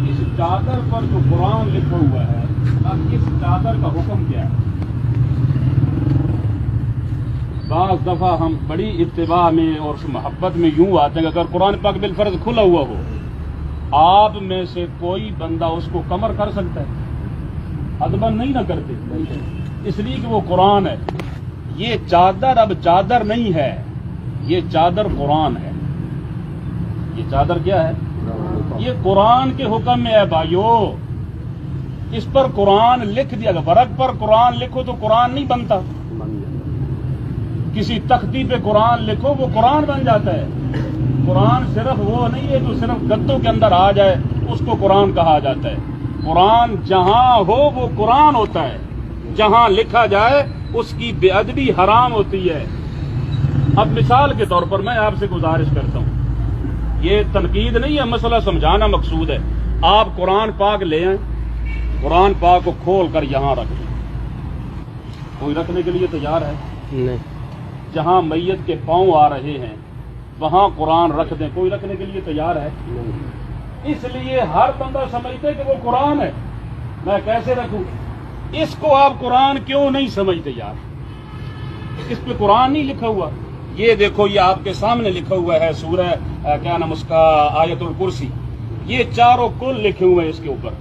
اس چادر پر جو قرآن لکھا ہوا ہے، اب اس چادر کا حکم کیا ہے؟ بعض دفعہ ہم بڑی اتباع میں اور محبت میں یوں آتے ہیں کہ اگر قرآن پاک بالفرض کھلا ہوا ہو، آپ میں سے کوئی بندہ اس کو کمر کر سکتا ہے؟ ادبن نہیں نہ کرتے، اس لیے کہ وہ قرآن ہے۔ یہ چادر اب چادر نہیں ہے، یہ چادر قرآن ہے۔ یہ چادر کیا ہے؟ یہ قرآن کے حکم میں ہے بھائیو۔ اس پر قرآن لکھ دیا گیا، ورق پر قرآن لکھو تو قرآن نہیں بنتا، کسی تختی پہ قرآن لکھو وہ قرآن بن جاتا ہے۔ قرآن صرف وہ نہیں ہے جو صرف گدوں کے اندر آ جائے اس کو قرآن کہا جاتا ہے۔ قرآن جہاں ہو وہ قرآن ہوتا ہے، جہاں لکھا جائے اس کی بے ادبی حرام ہوتی ہے۔ اب مثال کے طور پر میں آپ سے گزارش کرتا ہوں، یہ تنقید نہیں ہے، مسئلہ سمجھانا مقصود ہے۔ آپ قرآن پاک لے آئیں، قرآن پاک کو کھول کر یہاں رکھ دیں، کوئی رکھنے کے لیے تیار ہے؟ نہیں۔ جہاں میت کے پاؤں آ رہے ہیں وہاں قرآن رکھ دیں، کوئی رکھنے کے لیے تیار ہے؟ اس لیے ہر بندہ سمجھتے کہ وہ قرآن ہے، میں کیسے رکھوں؟ اس کو آپ قرآن کیوں نہیں سمجھتے یار؟ اس پہ قرآن نہیں لکھا ہوا۔ یہ دیکھو، یہ آپ کے سامنے لکھا ہوا ہے سورہ کیا نام اس کا، آیت الکرسی، یہ چاروں کل لکھے ہوئے ہیں اس کے اوپر۔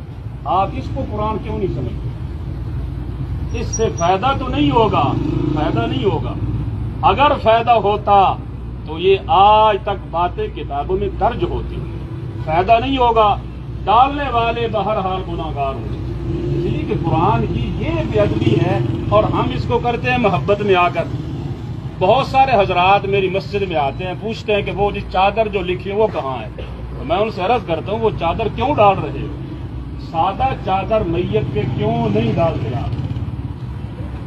آپ اس کو قرآن کیوں نہیں سمجھتے؟ اس سے فائدہ تو نہیں ہوگا، فائدہ نہیں ہوگا۔ اگر فائدہ ہوتا تو یہ آج تک باتیں کتابوں میں درج ہوتی، فائدہ نہیں ہوگا، ڈالنے والے بہرحال گناہگار ہوتے۔ اس لیے کہ قرآن کی یہ بے ادبی ہے، اور ہم اس کو کرتے ہیں محبت میں آ کر۔ بہت سارے حضرات میری مسجد میں آتے ہیں، پوچھتے ہیں کہ وہ جی چادر جو لکھی ہے وہ کہاں ہے؟ تو میں ان سے عرض کرتا ہوں وہ چادر کیوں ڈال رہے ہو؟ سادہ چادر میت پہ کیوں نہیں ڈالتے آپ؟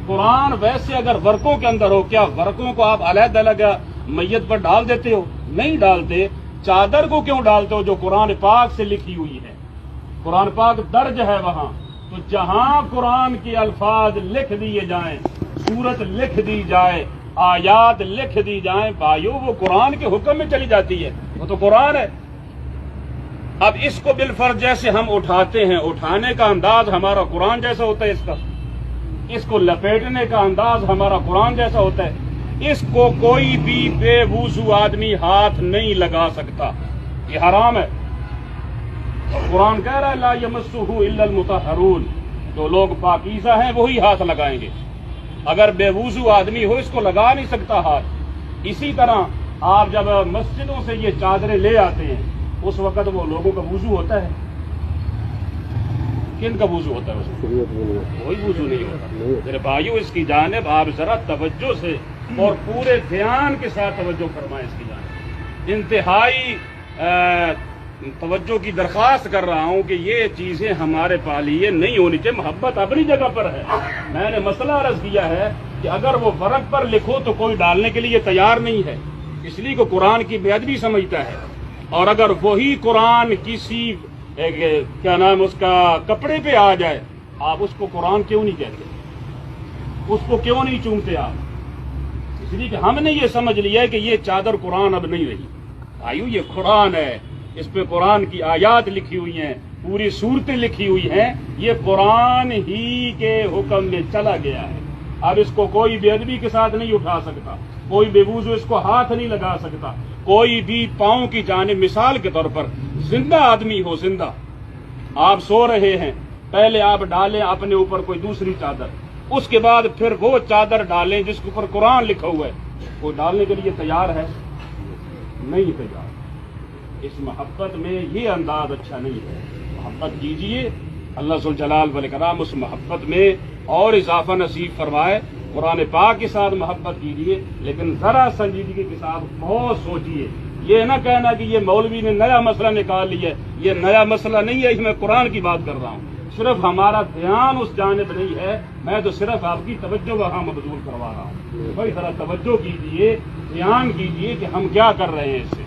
قرآن ویسے اگر ورقوں کے اندر ہو، کیا ورقوں کو آپ علیحدہ الگ میت پر ڈال دیتے ہو؟ نہیں ڈالتے۔ چادر کو کیوں ڈالتے ہو جو قرآن پاک سے لکھی ہوئی ہے؟ قرآن پاک درج ہے وہاں، تو جہاں قرآن کے الفاظ لکھ دیے جائیں، سورت لکھ دی جائے، آیات لکھ دی جائیں بھائیو، وہ قرآن کے حکم میں چلی جاتی ہے، وہ تو قرآن ہے۔ اب اس کو بالفرض جیسے ہم اٹھاتے ہیں، اٹھانے کا انداز ہمارا قرآن جیسا ہوتا ہے، اس کو لپیٹنے کا انداز ہمارا قرآن جیسا ہوتا ہے۔ اس کو کوئی بھی بے وضو آدمی ہاتھ نہیں لگا سکتا، یہ حرام ہے۔ اور قرآن کہہ رہا ہے لا یمسہ الا المطہرون، جو لوگ پاکیزہ ہیں وہی ہاتھ لگائیں گے۔ اگر بے وضو آدمی ہو اس کو لگا نہیں سکتا ہاتھ۔ اسی طرح آپ جب مسجدوں سے یہ چادریں لے آتے ہیں اس وقت وہ لوگوں کا وضو ہوتا ہے؟ کن کا وضو ہوتا ہے؟ اس میں کوئی وضو نہیں ہوتا۔ میرے بھائیو، اس کی جانب آپ ذرا توجہ سے اور پورے دھیان کے ساتھ توجہ فرمائیں، اس کی جانب انتہائی توجہ کی درخواست کر رہا ہوں کہ یہ چیزیں ہمارے پالیے نہیں ہونی چاہیے۔ محبت اپنی جگہ پر ہے، میں نے مسئلہ عرض کیا ہے کہ اگر وہ ورق پر لکھو تو کوئی ڈالنے کے لیے تیار نہیں ہے، اس لیے کہ قرآن کی بے ادبی سمجھتا ہے۔ اور اگر وہی قرآن کسی کیا نام اس کا کپڑے پہ آ جائے، آپ اس کو قرآن کیوں نہیں کہتے؟ اس کو کیوں نہیں چومتے آپ؟ اس لیے کہ ہم نے یہ سمجھ لیا ہے کہ یہ چادر قرآن اب نہیں رہی۔ آئیو، یہ قرآن ہے، اس پہ قرآن کی آیات لکھی ہوئی ہیں، پوری صورتیں لکھی ہوئی ہیں، یہ قرآن ہی کے حکم میں چلا گیا ہے۔ اب اس کو کوئی بے ادبی کے ساتھ نہیں اٹھا سکتا، کوئی بے وضو اس کو ہاتھ نہیں لگا سکتا، کوئی بھی پاؤں کی جانب، مثال کے طور پر زندہ آدمی ہو، زندہ آپ سو رہے ہیں، پہلے آپ ڈالیں اپنے اوپر کوئی دوسری چادر، اس کے بعد پھر وہ چادر ڈالیں جس کے اوپر قرآن لکھا ہوا ہے، وہ ڈالنے کے لیے تیار ہے؟ نہیں تیار۔ اس محبت میں یہ انداز اچھا نہیں ہے۔ محبت کیجیے، اللہ ذوالجلال والاکرام اس محبت میں اور اضافہ نصیب فرمائے۔ قرآن پاک کے ساتھ محبت کیجیے، لیکن ذرا سنجیدگی کے ساتھ بہت سوچیے۔ یہ نہ کہنا کہ یہ مولوی نے نیا مسئلہ نکال لیا ہے، یہ نیا مسئلہ نہیں ہے، میں قرآن کی بات کر رہا ہوں۔ صرف ہمارا دھیان اس جانب نہیں ہے، میں تو صرف آپ کی توجہ وہاں مبذول کروا رہا ہوں۔ بھائی ذرا توجہ کیجیے، دھیان کیجیے کہ ہم کیا کر رہے ہیں۔ اس سے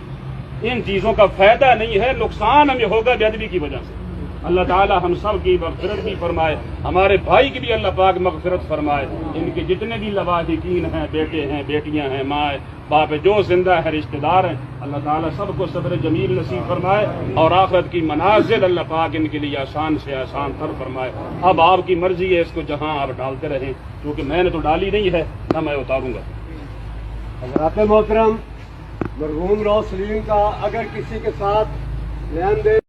ان چیزوں کا فائدہ نہیں ہے، نقصان ہمیں ہوگا بے ادبی کی وجہ سے۔ اللہ تعالی ہم سب کی مغفرت بھی فرمائے، ہمارے بھائی کی بھی اللہ پاک مغفرت فرمائے، ان کے جتنے بھی لواحقین ہیں، بیٹے ہیں، بیٹیاں ہیں، ماں باپ جو زندہ ہے، رشتہ دار ہیں، اللہ تعالیٰ سب کو صبر جمیل نصیب فرمائے اور آخرت کی منازل اللہ پاک ان کے لیے آسان سے آسان تر فرمائے۔ اب آپ کی مرضی ہے، اس کو جہاں آپ ڈالتے رہیں، کیونکہ میں نے تو ڈالی نہیں ہے، نہ میں اتاروں گا۔ حضرات محترم، مرحوم روح سلیم کا اگر کسی کے ساتھ لین دین